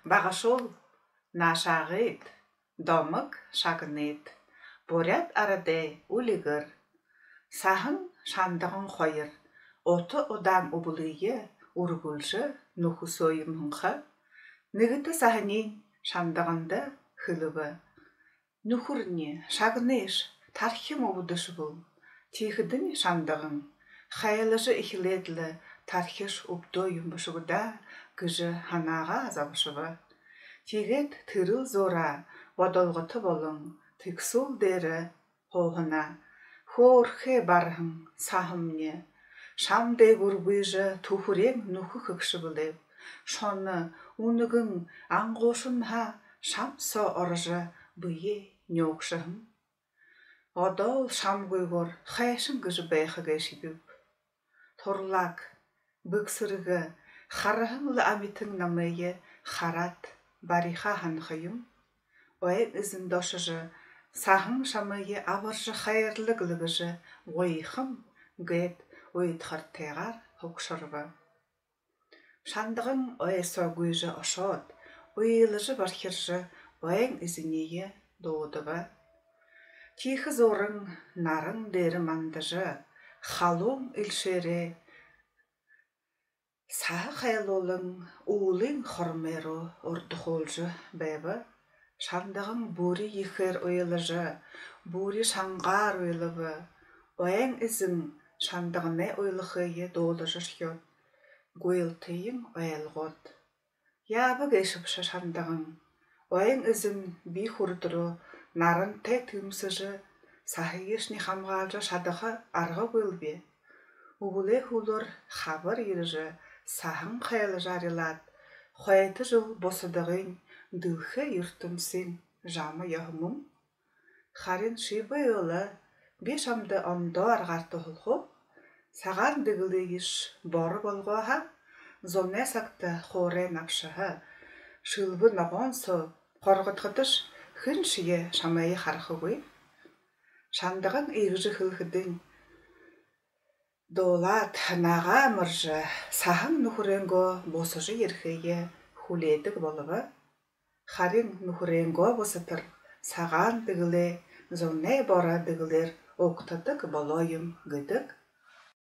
Бағашол, нашағыт, домык шагынет, борят арадай улигыр. Сахын шандығын қойыр, оты одам убылые, ургулжы нуху сойымынға. Нығыты сахынен шандығында хылыбы. Нухурне, шагынеш, тархим обудышы бұл. Тихыдын шандығын, хайылыжы ихиледлі тархиш убдойым бышығыда кыжы ханаға азабышығы. Тегет тырыл зора, водолғыты болың, тіксул дері хоғына. Хорхе бархын сахымне, шамдай бұрбыжы тухурен нуху хыкшы біліп. Шоны уныгын аңғошын ха шамсо оржы бүйе нёқшығын. Одол шам гойгор хайшын гыжы байқы гайшибіп. Торлак, бүксірігі, харахынлы амитың намайы харат бариха ханхайым. Ойын ізін дошыжы, сахын шамайы аваржы хайырлығылығыжы ойхым гет ойытқар тайғар хоқшырбы. Шандығын ойсо гүйжі ошот, ойылыжы бархиржы ойын ізінейі доудыбы. Тихы зорың нарын дері мандыжы, халуң үлшері, сағы қайлолың уылың хормеру ордықолжы бәбі. Шандығын бұри ехер ойылыжы, бұри шаңғар ойлыбы. Ойын ізің шандығыне ойлықыйы доудыжы шьот, гойылтыйың ойылғот. Ябы гейшіпші шандығын, ойын ізің бей хұрдыру, нарын тәк түйімсіжі, сахыгешні хамғалжы шадығы арғы гөйлбе. Уғылы хулыр хабыр еріжі, сахын қайлы жарилат, қойты жыл босыдығын, дылхы юртымсың жамы яғымым. Харин шибы елі, бешамды ондо арғарты хұлқу, саған дығылы еш боры болғуаға, зоне сақты қоры напшығы, шылбы нағын со, қорғытқытыш хын шие шамайы харқы ғой. Шандығын иғжы хылхыдың, долат наға мұржы, сахын нұхыренго босыжы ерхейе хуледік болығы. Харин нұхыренго босытыр, саған дығылы, зоне бора дығылыр оқтадық болойым гыдық.